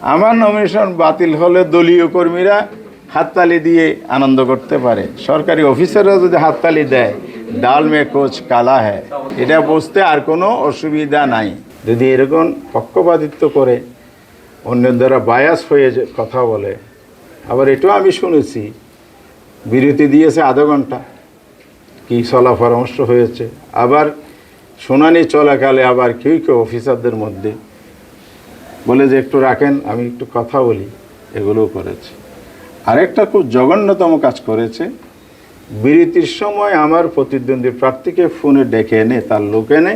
আমার নমিনেশন বাতিল হলে দলীয় কর্মীরা হাততালি দিয়ে আনন্দ করতে পারে, সরকারি অফিসাররা যদি হাততালি দেয় ডাল মে কোচ কালা হ্যায়, এটা বুঝতে আর কোনো অসুবিধা নাই। যদি এরকম পক্ষপাতিত্ব করে অন্যের দ্বারা বায়াস হয়ে কথা বলে, আবার এটাও আমি শুনেছি বিরতি দিয়েছে আধা ঘন্টা, কী চলা পরামর্শ হয়েছে, আবার শুনানি চলাকালে আবার কেউ কেউ অফিসারদের মধ্যে বলে যে একটু রাখেন আমি একটু কথা বলি, এগুলোও করেছে। আরেকটা খুব জঘন্যতম কাজ করেছে, বিরতির সময় আমার প্রতিদ্বন্দ্বী প্রার্থীকে ফোনে ডেকে এনে তার লোক এনে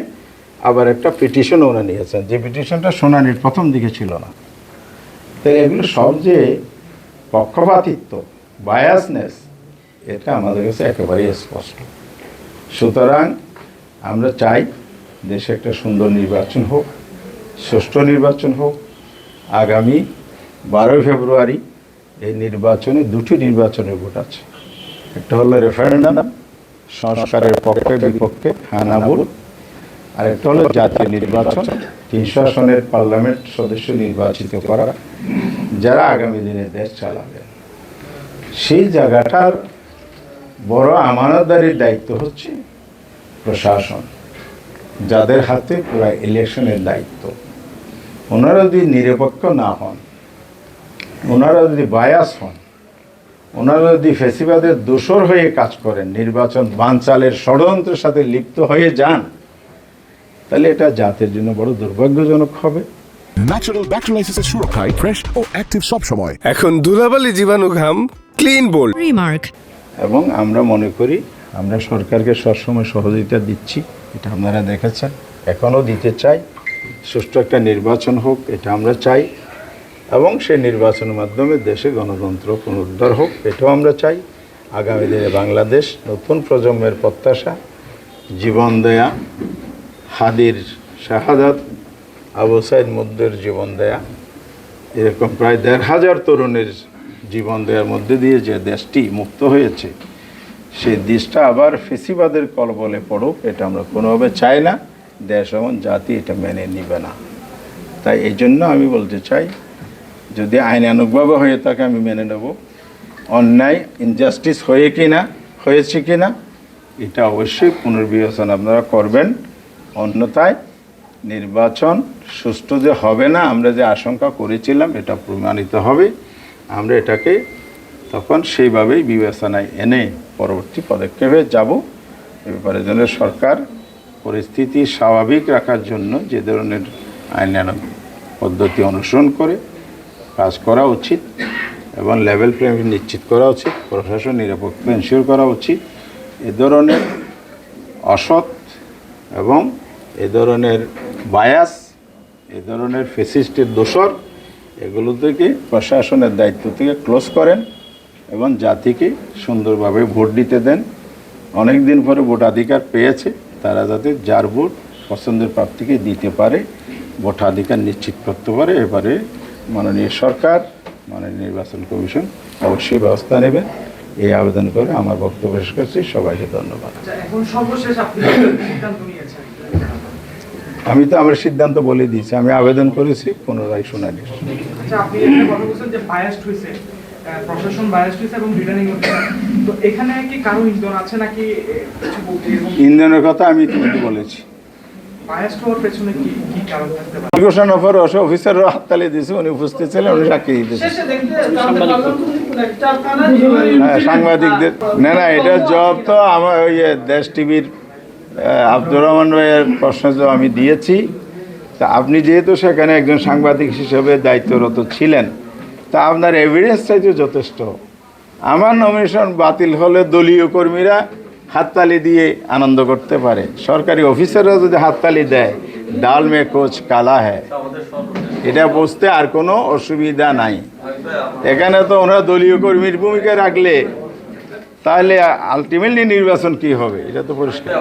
আবার একটা পিটিশনও ওরা নিয়েছেন, যে পিটিশনটা শুনানির প্রথম দিকে ছিল না। তো এগুলো সব যে পক্ষপাতিত্ব, বায়াসনেস, এটা আমাদের কাছে একেবারেই স্পষ্ট। সুতরাং আমরা চাই দেশে একটা সুন্দর নির্বাচন হোক, সুষ্ঠু নির্বাচন হোক। আগামী 12 ফেব্রুয়ারি এই নির্বাচনে দুটি নির্বাচনের ভোট আছে, একটা হলো রেফারেন্ডাম সংস্কারের পক্ষে বিপক্ষে হানা ভোট, আর একটা হলো জাতীয় নির্বাচন 300 আসনের পার্লামেন্ট সদস্য নির্বাচিত করা, যারা আগামী দিনে দেশ চালাবে। সেই জায়গাটার বড় আমানতদারির দায়িত্ব হচ্ছে প্রশাসন, যাদের হাতে পুরো ইলেকশনের দায়িত্ব। ওনারা যদি নিরপেক্ষ না হন, ওনারা যদি বায়াস হন, ওনারা যদি ফেসিবাদের দোসর হয়ে কাজ করেন, নির্বাচন বানচালের ষড়যন্ত্রের সাথে লিপ্ত হয়ে যান, তাহলে এটা জাতির জন্য বড় দুর্ভাগ্যজনক হবে। ন্যাচারাল ব্যাকটেরিয়ালাইসিসের সুরক্ষায় ফ্রেশ ও অ্যাক্টিভ সব সময়। এখন ধুলাবালি জীবাণু ঘাম ক্লিন বোল্ড রিমার্ক। এবং আমরা মনে করি আমরা সরকারকে সবসময় সহযোগিতা দিচ্ছি, এটা আপনারা দেখেছেন, এখনও দিতে চাই। সুষ্ঠু একটা নির্বাচন হোক, এটা আমরা চাই, এবং সেই নির্বাচনের মাধ্যমে দেশে গণতন্ত্র পুনরুদ্ধার হোক, এটাও আমরা চাই। আগামী দিনে বাংলাদেশ নতুন প্রজন্মের প্রত্যাশা, জীবন দেয়া, হাদির শাহাদাত, আবু সাইদ মুদ্দের জীবন দেয়া, এরকম প্রায় ১৫০০ তরুণের জীবন দেওয়ার মধ্যে দিয়ে যে দেশটি মুক্ত হয়েছে, সেই দেশটা আবার ফেসিবাদের কলবলে পড়ুক, এটা আমরা কোনোভাবে চাই না। দেশ এবং জাতি এটা মেনে নিবে না। তাই এই জন্য আমি বলতে চাই, যদি আইনানুগভাবে হয়ে থাকে আমি মেনে নেব, অন্যায় ইনজাস্টিস হয়েছে কি না এটা অবশ্যই পুনর্বিবেচনা আপনারা করবেন। অন্যথায় নির্বাচন সুষ্ঠু যে হবে না, আমরা যে আশঙ্কা করেছিলাম, এটা প্রমাণিত হবে। আমরা এটাকে তখন সেইভাবেই বিবেচনায় এনে পরবর্তী পদক্ষেপে যাব। এ ব্যাপারে যেন সরকার পরিস্থিতি স্বাভাবিক রাখার জন্য যে ধরনের আইনানুগ পদ্ধতি অনুসরণ করে কাজ করা উচিত, এবং লেভেল প্লেইং ফিল্ড নিশ্চিত করা উচিত, প্রশাসন নিরপেক্ষ এনশিওর করা উচিত। এ ধরনের অসৎ এবং এ ধরনের বায়াস, এ ধরনের ফেসিস্টের দোসর, এগুলো থেকে প্রশাসনের দায়িত্ব থেকে ক্লোজ করেন এবং জাতিকে সুন্দরভাবে ভোট দিতে দেন। অনেক দিন পরে ভোটাধিকার পেয়েছে, তারা যাতে যার ভোট পছন্দের প্রার্থীকে দিতে পারে, ভোটাধিকার নিশ্চিত করতে পারে। এবারে মাননীয় সরকার, মাননীয় নির্বাচন কমিশন অবশ্যই ব্যবস্থা নেবেন, এই আবেদন করে আমার বক্তব্য শেষ করছি। সবাইকে ধন্যবাদ। আমি তো আমার সিদ্ধান্ত বলে দিয়েছি, আমি আবেদন করেছি, পুনরায় শুনানি। প্রশাসন বায়াসড হয়েছে এবং রিটার্নিং অফিসার, তো এখানে কি কারো ইন্ধন আছে নাকি? ইন্ধনের কথা আমি তোমাকে বলেছি। বায়াসড হওয়ার পেছনে কি কি কারণ থাকতে পারে? ইমিগ্রেশন অফিসাররা হাততালি দিয়েছে, উনি উপস্থিত ছিলেন, উনি সাক্ষী দিতেছে। হ্যাঁ, সাংবাদিকদের না, এটা জব তো আমার ওই দেশ টিভির আব্দুর রহমান ভাইয়ের প্রশ্ন আমি দিয়েছি। তা আপনি যেহেতু সেখানে একজন সাংবাদিক হিসেবে দায়িত্বরত ছিলেন, তা আপনার এভিডেন্স চাইতে যথেষ্ট। আমার নমিনেশন বাতিল হলে দলীয় কর্মীরা হাততালি দিয়ে আনন্দ করতে পারে, সরকারি অফিসাররা যদি হাততালি দেয় ডাল মে কোচ কালা হ্যায়, এটা বুঝতে আর কোনো অসুবিধা নাই। এখানে তো ওনারা দলীয় কর্মীর ভূমিকা রাখলে তাহলে আলটিমেটলি নির্বাচন কি হবে, এটা তো পরিষ্কার।